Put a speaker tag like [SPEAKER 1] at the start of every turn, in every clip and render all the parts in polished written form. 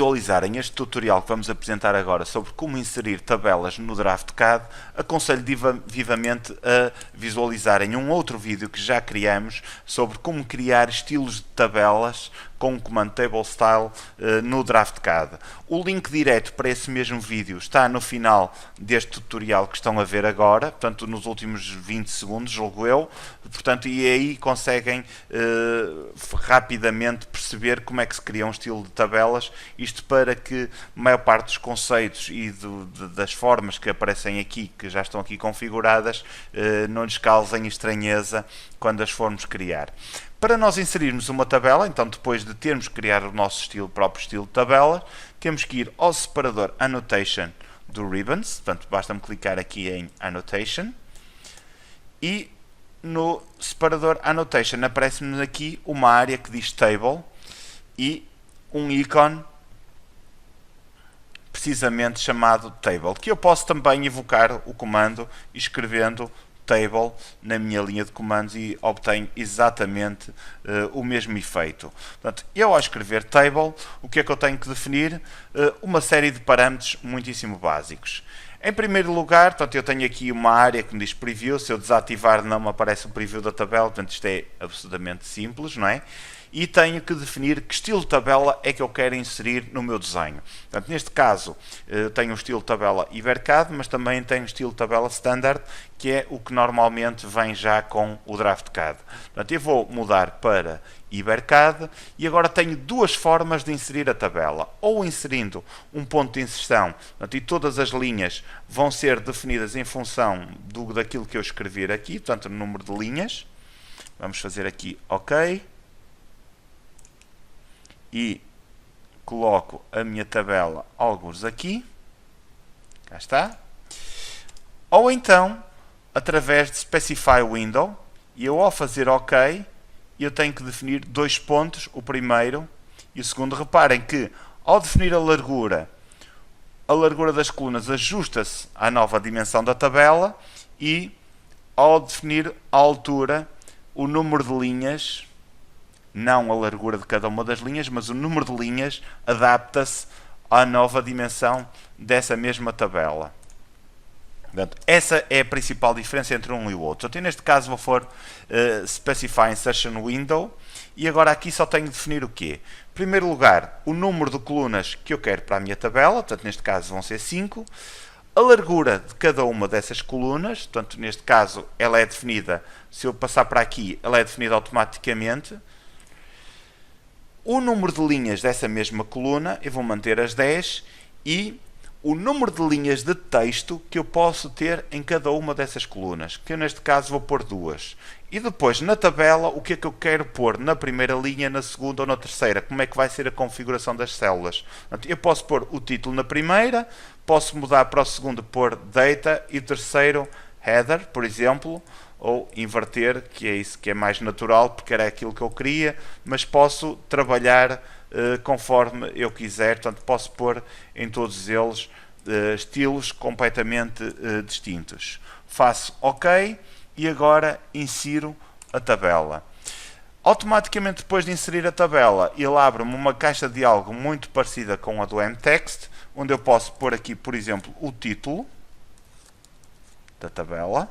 [SPEAKER 1] visualizarem este tutorial que vamos apresentar agora sobre como inserir tabelas no DraftCAD, aconselho vivamente a visualizarem um outro vídeo que já criamos sobre como criar estilos de tabelas com o comando Table Style no DraftCAD. O link direto para esse mesmo vídeo está no final deste tutorial que estão a ver agora, portanto nos últimos 20 segundos, julgo eu, portanto, e aí conseguem rapidamente perceber como é que se cria um estilo de tabelas, isto para que a maior parte dos conceitos e das formas que aparecem aqui, que já estão aqui configuradas, não lhes causem estranheza quando as formos criar. Para nós inserirmos uma tabela, então depois de termos que criar o nosso próprio estilo de tabela, temos que ir ao separador Annotation do Ribbons, portanto basta-me clicar aqui em Annotation, e no separador Annotation aparece-nos aqui uma área que diz Table e um ícone precisamente chamado Table, que eu posso também evocar o comando escrevendo Table na minha linha de comandos e obtenho exatamente o mesmo efeito. Portanto, eu ao escrever Table, o que é que eu tenho que definir? Uma série de parâmetros muitíssimo básicos. Em primeiro lugar, portanto, eu tenho aqui uma área que me diz Preview, se eu desativar não me aparece o Preview da tabela, portanto isto é absolutamente simples, não é? E tenho que definir que estilo de tabela é que eu quero inserir no meu desenho. Portanto, neste caso, tenho o estilo de tabela Ibercad, mas também tenho o estilo de tabela Standard, que é o que normalmente vem já com o DraftCAD. Portanto, eu vou mudar para Ibercad e agora tenho duas formas de inserir a tabela. Ou inserindo um ponto de inserção, portanto, e todas as linhas vão ser definidas em função daquilo que eu escrever aqui, portanto, o número de linhas. Vamos fazer aqui OK. E coloco a minha tabela alguns aqui, cá está, ou então através de Specify Window, e eu ao fazer OK, eu tenho que definir dois pontos, o primeiro e o segundo. Reparem que ao definir a largura das colunas ajusta-se à nova dimensão da tabela, e ao definir a altura, o número de linhas, não a largura de cada uma das linhas, mas o número de linhas adapta-se à nova dimensão dessa mesma tabela. Portanto, essa é a principal diferença entre um e o outro. Então, neste caso vou for Specify Insertion Window, e agora aqui só tenho de definir o quê? Em primeiro lugar, o número de colunas que eu quero para a minha tabela, portanto neste caso vão ser 5, a largura de cada uma dessas colunas, portanto neste caso ela é definida, se eu passar para aqui, ela é definida automaticamente. O número de linhas dessa mesma coluna, eu vou manter as 10, e o número de linhas de texto que eu posso ter em cada uma dessas colunas, que eu neste caso vou pôr 2. E depois na tabela, o que é que eu quero pôr na primeira linha, na segunda ou na terceira, como é que vai ser a configuração das células. Eu posso pôr o título na primeira, posso mudar para o segundo pôr Data e o terceiro Header, por exemplo, ou inverter, que é isso que é mais natural, porque era aquilo que eu queria, mas posso trabalhar conforme eu quiser, portanto posso pôr em todos eles estilos completamente distintos. Faço OK e agora insiro a tabela. Automaticamente depois de inserir a tabela, ele abre-me uma caixa de diálogo muito parecida com a do mText, onde eu posso pôr aqui, por exemplo, o título da tabela.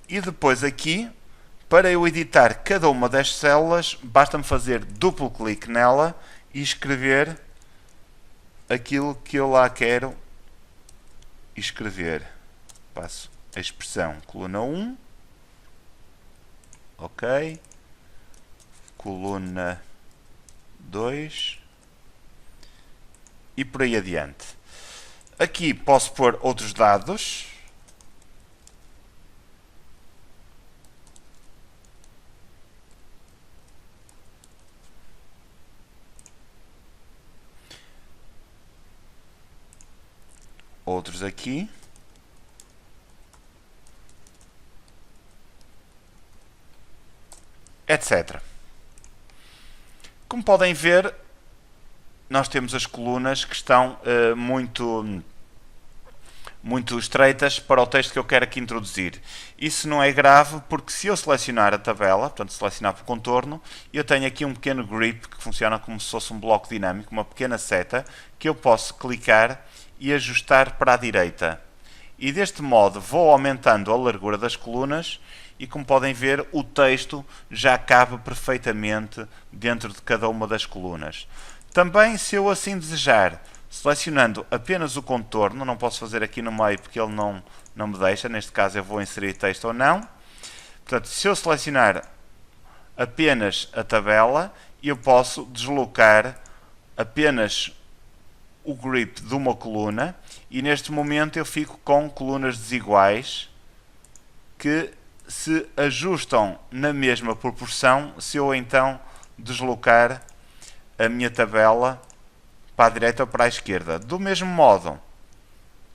[SPEAKER 1] E depois aqui, para eu editar cada uma das células, basta-me fazer duplo clique nela e escrever aquilo que eu lá quero escrever. Passo a expressão coluna 1, OK, coluna 2 e por aí adiante. Aqui posso pôr outros dados. Outros aqui. Etc. Como podem ver, nós temos as colunas que estão muito estreitas para o texto que eu quero aqui introduzir. Isso não é grave porque se eu selecionar a tabela, portanto selecionar por contorno, eu tenho aqui um pequeno grip que funciona como se fosse um bloco dinâmico, uma pequena seta, que eu posso clicar e ajustar para a direita. E deste modo vou aumentando a largura das colunas e, como podem ver, o texto já cabe perfeitamente dentro de cada uma das colunas. Também, se eu assim desejar, selecionando apenas o contorno, não posso fazer aqui no meio porque ele não me deixa, neste caso eu vou inserir texto ou não. Portanto, se eu selecionar apenas a tabela, eu posso deslocar apenas o grip de uma coluna e neste momento eu fico com colunas desiguais que se ajustam na mesma proporção se eu então deslocar a minha tabela para a direita ou para a esquerda. Do mesmo modo,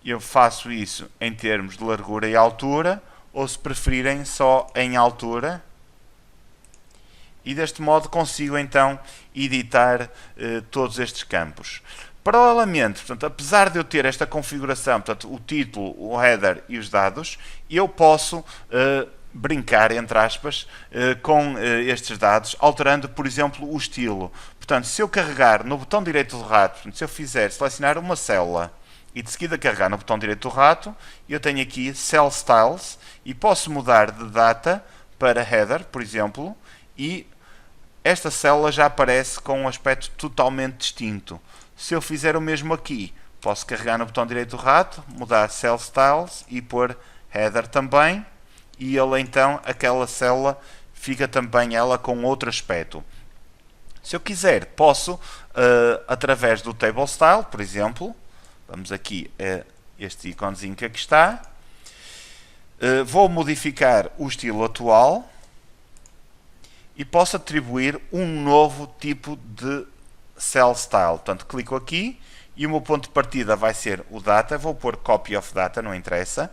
[SPEAKER 1] eu faço isso em termos de largura e altura, ou se preferirem só em altura, e deste modo consigo então editar todos estes campos. Paralelamente, portanto, apesar de eu ter esta configuração, portanto, o título, o header e os dados, eu posso brincar, entre aspas, com estes dados, alterando, por exemplo, o estilo. Portanto, se eu carregar no botão direito do rato, portanto, se eu fizer selecionar uma célula e de seguida carregar no botão direito do rato, eu tenho aqui Cell Styles e posso mudar de data para header, por exemplo, e esta célula já aparece com um aspecto totalmente distinto. Se eu fizer o mesmo aqui, posso carregar no botão direito do rato, mudar Cell Styles e pôr Header também, e ele então, aquela célula, fica também ela com outro aspecto. Se eu quiser, posso, através do Table Style, por exemplo, vamos aqui a este iconezinho que aqui está, vou modificar o estilo atual e posso atribuir um novo tipo de Cell Style. Portanto, clico aqui e o meu ponto de partida vai ser o Data. Vou pôr Copy of Data, não interessa.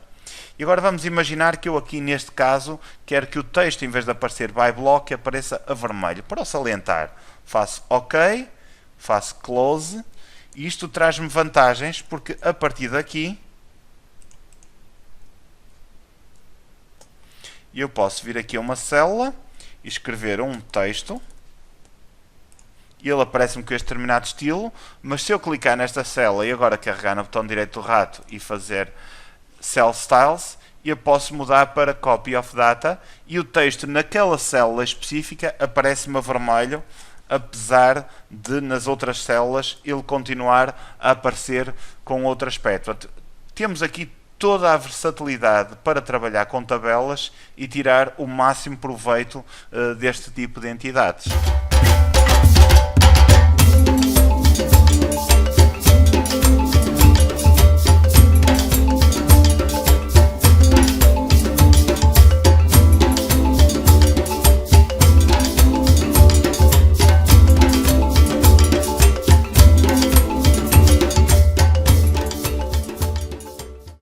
[SPEAKER 1] E agora vamos imaginar que eu aqui neste caso quero que o texto, em vez de aparecer by block, apareça a vermelho. Para o salientar, faço OK, faço Close, e isto traz-me vantagens porque a partir daqui eu posso vir aqui a uma célula e escrever um texto. E ele aparece-me com este determinado estilo, mas se eu clicar nesta célula e agora carregar no botão direito do rato e fazer Cell Styles, eu posso mudar para Copy of Data e o texto naquela célula específica aparece-me a vermelho, apesar de nas outras células ele continuar a aparecer com outro aspecto. Portanto, temos aqui toda a versatilidade para trabalhar com tabelas e tirar o máximo proveito deste tipo de entidades.